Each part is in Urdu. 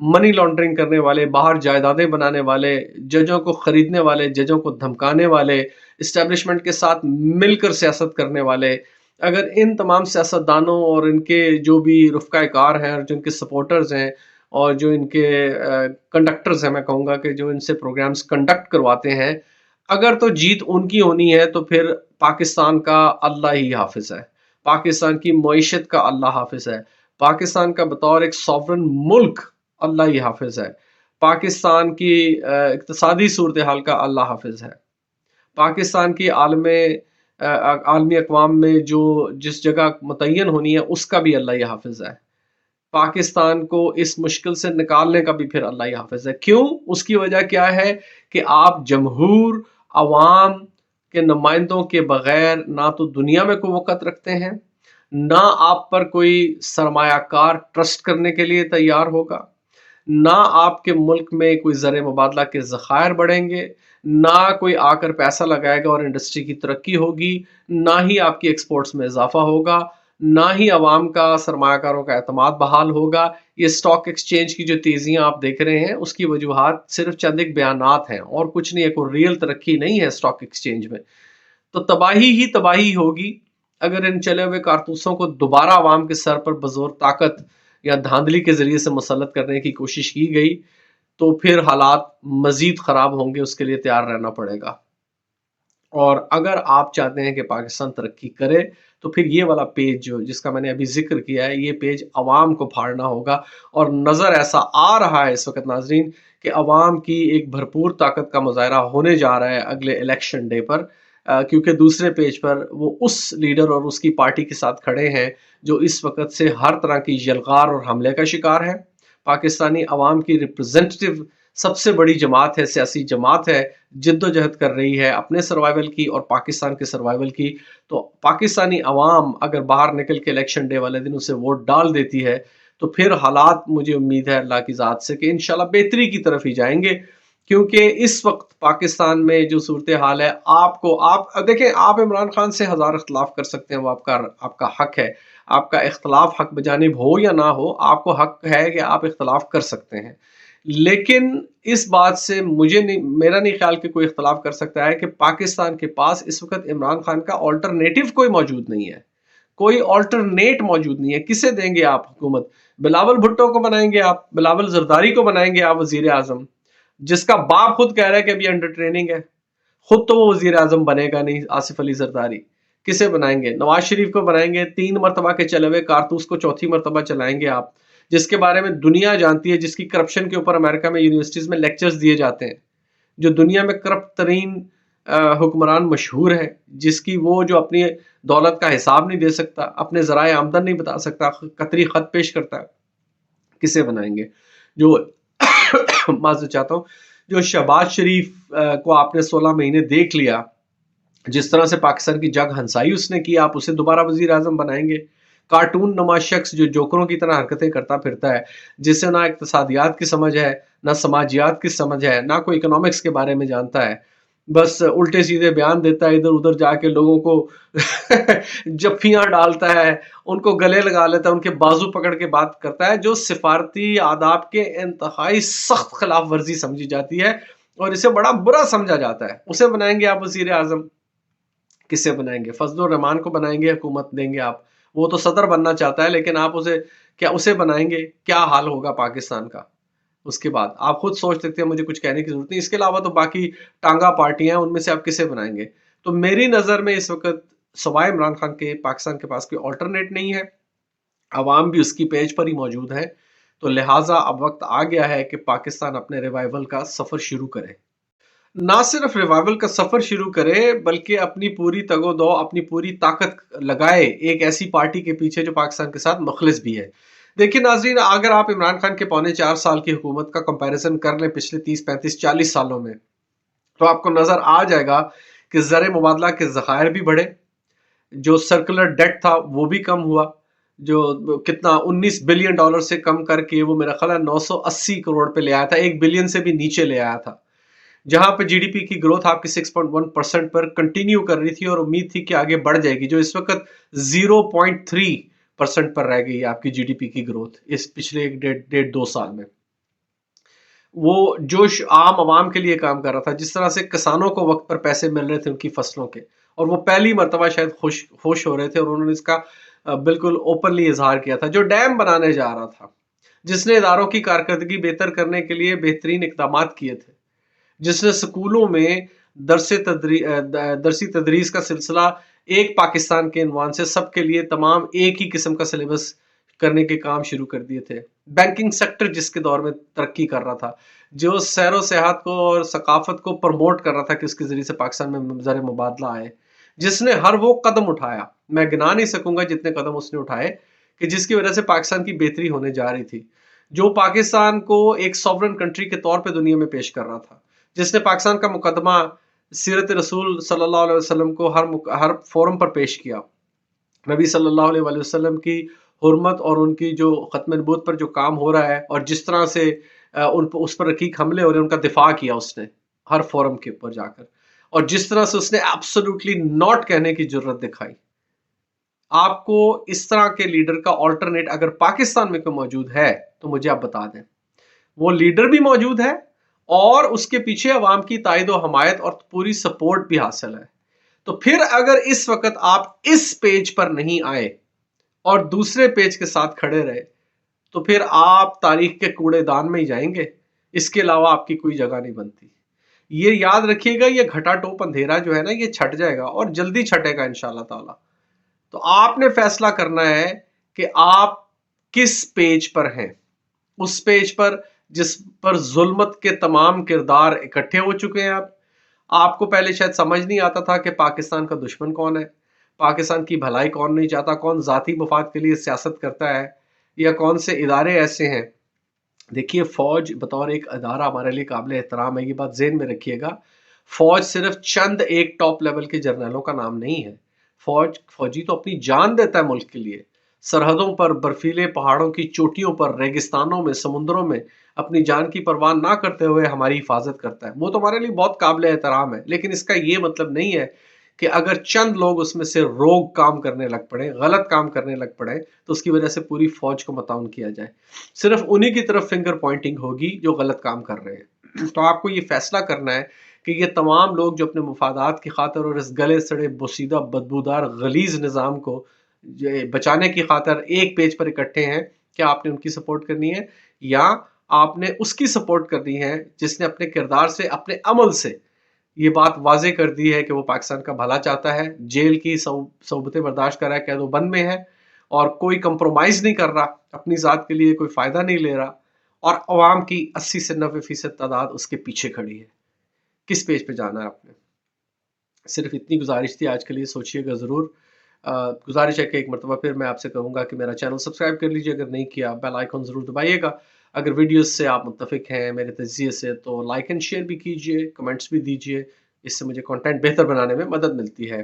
منی لانڈرنگ کرنے والے، باہر جائیدادیں بنانے والے، ججوں کو خریدنے والے، ججوں کو دھمکانے والے، اسٹیبلشمنٹ کے ساتھ مل کر سیاست کرنے والے، اگر ان تمام سیاستدانوں اور ان کے جو بھی رفقائے کار ہیں اور جو ان کے سپورٹرز ہیں اور جو ان کے کنڈکٹرز ہیں، میں کہوں گا کہ جو ان سے پروگرامز کنڈکٹ کرواتے ہیں، اگر تو جیت ان کی ہونی ہے تو پھر پاکستان کا اللہ ہی حافظ ہے، پاکستان کی معیشت کا اللہ حافظ ہے، پاکستان کا بطور ایک سوورن ملک اللہ ہی حافظ ہے، پاکستان کی اقتصادی صورتحال کا اللہ حافظ ہے، پاکستان کی عالمی اقوام میں جو جس جگہ متعین ہونی ہے اس کا بھی اللہ ہی حافظ ہے، پاکستان کو اس مشکل سے نکالنے کا بھی پھر اللہ ہی حافظ ہے۔ کیوں؟ اس کی وجہ کیا ہے کہ آپ جمہور عوام کے نمائندوں کے بغیر نہ تو دنیا میں کوئی وقت رکھتے ہیں، نہ آپ پر کوئی سرمایہ کار ٹرسٹ کرنے کے لیے تیار ہوگا، نہ آپ کے ملک میں کوئی زر مبادلہ کے ذخائر بڑھیں گے، نہ کوئی آ کر پیسہ لگائے گا اور انڈسٹری کی ترقی ہوگی، نہ ہی آپ کی ایکسپورٹس میں اضافہ ہوگا، نہ ہی عوام کا سرمایہ کاروں کا اعتماد بحال ہوگا۔ یہ سٹاک ایکسچینج کی جو تیزیاں آپ دیکھ رہے ہیں اس کی وجوہات صرف چند ایک بیانات ہیں اور کچھ نہیں ہے، کوئی ریئل ترقی نہیں ہے سٹاک ایکسچینج میں۔ تو تباہی ہی تباہی ہوگی اگر ان چلے ہوئے کارتوسوں کو دوبارہ عوام کے سر پر بزور طاقت یا دھاندلی کے ذریعے سے مسلط کرنے کی کوشش کی گئی تو پھر حالات مزید خراب ہوں گے، اس کے لیے تیار رہنا پڑے گا۔ اور اگر آپ چاہتے ہیں کہ پاکستان ترقی کرے تو پھر یہ والا پیج جو جس کا میں نے ابھی ذکر کیا ہے، یہ پیج عوام کو پھاڑنا ہوگا، اور نظر ایسا آ رہا ہے اس وقت ناظرین کہ عوام کی ایک بھرپور طاقت کا مظاہرہ ہونے جا رہا ہے اگلے الیکشن ڈے پر، کیونکہ دوسرے پیج پر وہ اس لیڈر اور اس کی پارٹی کے ساتھ کھڑے ہیں جو اس وقت سے ہر طرح کی یلغار اور حملے کا شکار ہے۔ پاکستانی عوام کی ریپرزینٹیو سب سے بڑی جماعت ہے، سیاسی جماعت ہے، جد و جہد کر رہی ہے اپنے سروائیول کی اور پاکستان کے سروائیول کی۔ تو پاکستانی عوام اگر باہر نکل کے الیکشن ڈے والے دن اسے ووٹ ڈال دیتی ہے تو پھر حالات مجھے امید ہے اللہ کی ذات سے کہ انشاءاللہ بہتری کی طرف ہی جائیں گے، کیونکہ اس وقت پاکستان میں جو صورتحال ہے، آپ دیکھیں، آپ عمران خان سے ہزار اختلاف کر سکتے ہیں، وہ آپ کا حق ہے، آپ کا اختلاف حق بجانب ہو یا نہ ہو، آپ کو حق ہے کہ آپ اختلاف کر سکتے ہیں، لیکن اس بات سے میرا نہیں خیال کہ کوئی اختلاف کر سکتا ہے کہ پاکستان کے پاس اس وقت عمران خان کا آلٹرنیٹو کوئی موجود نہیں ہے، کوئی آلٹرنیٹ موجود نہیں ہے۔ کسے دیں گے آپ حکومت؟ بلاول بھٹو کو بنائیں گے آپ؟ بلاول زرداری کو بنائیں گے آپ وزیر اعظم، جس کا باپ خود کہہ رہا ہے کہ ابھی انڈر ٹریننگ ہے؟ خود تو وہ وزیر اعظم بنے گا نہیں، آصف علی زرداری۔ کسے بنائیں گے؟ نواز شریف کو بنائیں گے؟ 3 مرتبہ کے چلے ہوئے کارتوس کو چوتھی مرتبہ چلائیں گے آپ، جس کے بارے میں دنیا جانتی ہے، جس کی کرپشن کے اوپر امریکہ میں یونیورسٹیز میں لیکچرز دیے جاتے ہیں، جو دنیا میں کرپٹ ترین حکمران مشہور ہے، جس کی وہ جو اپنی دولت کا حساب نہیں دے سکتا، اپنے ذرائع آمدن نہیں بتا سکتا، قطری خط پیش کرتا ہے، کسے بنائیں گے؟ جو معذرت چاہتا ہوں، جو شہباز شریف کو آپ نے 16 مہینے دیکھ لیا، جس طرح سے پاکستان کی جگ ہنسائی اس نے کی، آپ اسے دوبارہ وزیر اعظم بنائیں گے؟ کارٹون نما شخص جو جوکروں کی طرح حرکتیں کرتا پھرتا ہے، جسے نہ اقتصادیات کی سمجھ ہے، نہ سماجیات کی سمجھ ہے، نہ کوئی اکنامکس کے بارے میں جانتا ہے، بس الٹے سیدھے بیان دیتا ہے، ادھر ادھر جا کے لوگوں کو جفیاں ڈالتا ہے، ان کو گلے لگا لیتا ہے، ان کے بازو پکڑ کے بات کرتا ہے، جو سفارتی آداب کے انتہائی سخت خلاف ورزی سمجھی جاتی ہے اور اسے بڑا برا سمجھا جاتا ہے۔ اسے بنائیں گے آپ وزیر اعظم؟ کسے بنائیں گے؟ فضل الرحمان کو بنائیں گے، حکومت دیں گے آپ؟ وہ تو صدر بننا چاہتا ہے، لیکن آپ اسے بنائیں گے؟ کیا حال ہوگا پاکستان کا اس کے بعد؟ آپ خود سوچ سکتے ہیں، مجھے کچھ کہنے کی ضرورت نہیں۔ اس کے علاوہ تو باقی ٹانگا پارٹیاں ہیں، ان میں سے آپ کسے بنائیں گے؟ تو میری نظر میں اس وقت سوائے عمران خان کے پاکستان کے پاس کوئی آلٹرنیٹ نہیں ہے، عوام بھی اس کی پیج پر ہی موجود ہے، تو لہٰذا اب وقت آ گیا ہے کہ پاکستان اپنے ریوائول کا سفر شروع کرے، نہ صرف ریوائول کا سفر شروع کرے بلکہ اپنی پوری تگ و دو، اپنی پوری طاقت لگائے ایک ایسی پارٹی کے پیچھے جو پاکستان کے ساتھ مخلص بھی ہے۔ دیکھیں ناظرین، اگر آپ عمران خان کے 4.25 سال کی حکومت کا کمپیریزن کر لیں پچھلے 30 35 40 سالوں میں، تو آپ کو نظر آ جائے گا کہ زر مبادلہ کے ذخائر بھی بڑھے، جو سرکولر ڈیٹ تھا وہ بھی کم ہوا، جو کتنا $19 بلین سے کم کر کے وہ میرا خیال ہے 980 کروڑ پہ لے آیا تھا، 1 بلین سے بھی نیچے لے آیا تھا، جہاں پہ جی ڈی پی کی گروتھ آپ کی 6.1% پر کنٹینیو کر رہی تھی اور امید تھی کہ آگے بڑھ جائے گی، جو اس وقت 0.3% پر رہ گئی ہے آپ کی جی ڈی پی کی گروتھ اس پچھلے 1.5 2 سال میں۔ وہ جوش عام عوام کے لیے کام کر رہا تھا، جس طرح سے کسانوں کو وقت پر پیسے مل رہے تھے ان کی فصلوں کے، اور وہ پہلی مرتبہ شاید خوش ہو رہے تھے، اور انہوں نے اس کا بالکل اوپنلی اظہار کیا تھا. جو ڈیم بنانے جا رہا تھا، جس نے اداروں کی کارکردگی بہتر کرنے کے لیے بہترین اقدامات کیے تھے، جس نے سکولوں میں درسی تدریس کا سلسلہ ایک پاکستان کے عنوان سے سب کے لیے تمام ایک ہی قسم کا سلیبس کرنے کے کام شروع کر دیے تھے، بینکنگ سیکٹر جس کے دور میں ترقی کر رہا تھا، جو سیر و سیاحت کو اور ثقافت کو پروموٹ کر رہا تھا کہ اس کے ذریعے سے پاکستان میں زر مبادلہ آئے، جس نے ہر وہ قدم اٹھایا، میں گنا نہیں سکوں گا جتنے قدم اس نے اٹھائے، کہ جس کی وجہ سے پاکستان کی بہتری ہونے جا رہی تھی، جو پاکستان کو ایک سوورن کنٹری کے طور پہ دنیا میں پیش کر رہا تھا، جس نے پاکستان کا مقدمہ سیرت رسول صلی اللہ علیہ وسلم کو ہر فورم پر پیش کیا، نبی صلی اللہ علیہ وآلہ وسلم کی حرمت اور ان کی جو ختم نبوت پر جو کام ہو رہا ہے، اور جس طرح سے اس پر رقیق حملے ہو رہے ہیں ان کا دفاع کیا اس نے ہر فورم کے اوپر جا کر، اور جس طرح سے اس نے ایبسولوٹلی ناٹ کہنے کی جرت دکھائی. آپ کو اس طرح کے لیڈر کا آلٹرنیٹ اگر پاکستان میں کوئی موجود ہے تو مجھے آپ بتا دیں. وہ لیڈر بھی موجود ہے اور اس کے پیچھے عوام کی تائید و حمایت اور پوری سپورٹ بھی حاصل ہے. تو پھر اگر اس وقت آپ اس پیج پر نہیں آئے اور دوسرے پیج کے ساتھ کھڑے رہے تو پھر آپ تاریخ کے کوڑے دان میں ہی جائیں گے، اس کے علاوہ آپ کی کوئی جگہ نہیں بنتی. یہ یاد رکھیے گا، یہ گھٹا ٹوپ اندھیرا جو ہے نا، یہ چھٹ جائے گا اور جلدی چھٹے گا انشاءاللہ تعالی. تو آپ نے فیصلہ کرنا ہے کہ آپ کس پیج پر ہیں، اس پیج پر جس پر ظلمت کے تمام کردار اکٹھے ہو چکے ہیں. آپ کو پہلے شاید سمجھ نہیں آتا تھا کہ پاکستان کا دشمن کون ہے، پاکستان کی بھلائی کون نہیں چاہتا، کون ذاتی مفاد کے لیے سیاست کرتا ہے، یا کون سے ادارے ایسے ہیں. دیکھیے، فوج بطور ایک ادارہ ہمارے لیے قابل احترام ہے، یہ بات ذہن میں رکھیے گا. فوج صرف چند ایک ٹاپ لیول کے جرنیلوں کا نام نہیں ہے. فوجی تو اپنی جان دیتا ہے ملک کے لیے، سرحدوں پر، برفیلے پہاڑوں کی چوٹیوں پر، ریگستانوں میں، سمندروں میں اپنی جان کی پرواہ نہ کرتے ہوئے ہماری حفاظت کرتا ہے. وہ تو ہمارے لیے بہت قابل احترام ہے، لیکن اس کا یہ مطلب نہیں ہے کہ اگر چند لوگ اس میں سے روگ کام کرنے لگ پڑے، غلط کام کرنے لگ پڑے، تو اس کی وجہ سے پوری فوج کو متعاون کیا جائے. صرف انہی کی طرف فنگر پوائنٹنگ ہوگی جو غلط کام کر رہے ہیں. تو آپ کو یہ فیصلہ کرنا ہے کہ یہ تمام لوگ جو اپنے مفادات کی خاطر اور اس گلے سڑے بوسیدہ بدبودار غلیظ نظام کو بچانے کی خاطر ایک پیج پر اکٹھے ہیں، کیا آپ نے ان کی سپورٹ کرنی ہے، یا آپ نے اس کی سپورٹ کرنی ہے جس نے اپنے کردار سے، اپنے عمل سے یہ بات واضح کر دی ہے کہ وہ پاکستان کا بھلا چاہتا ہے، جیل کی صحبتیں برداشت کر رہا ہے، قید و بند میں ہے، اور کوئی کمپرومائز نہیں کر رہا، اپنی ذات کے لیے کوئی فائدہ نہیں لے رہا، اور عوام کی 80 سے 90% تعداد اس کے پیچھے کھڑی ہے. کس پیج پہ جانا ہے آپ نے؟ صرف اتنی گزارش تھی آج کے لیے، سوچئے گا ضرور. گزارش ہے کہ ایک مرتبہ پھر میں آپ سے کہوں گا کہ میرا چینل سبسکرائب کر لیجئے، اگر نہیں کیا بیل آئیکن ضرور دبائیے گا. اگر ویڈیوز سے آپ متفق ہیں میرے تجزیے سے تو لائک اینڈ شیئر بھی کیجئے، کمنٹس بھی دیجئے، اس سے مجھے کنٹینٹ بہتر بنانے میں مدد ملتی ہے.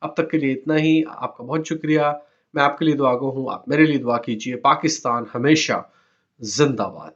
اب تک کے لیے اتنا ہی، آپ کا بہت شکریہ. میں آپ کے لیے دعا گو ہوں، آپ میرے لیے دعا کیجئے. پاکستان ہمیشہ زندہ باد.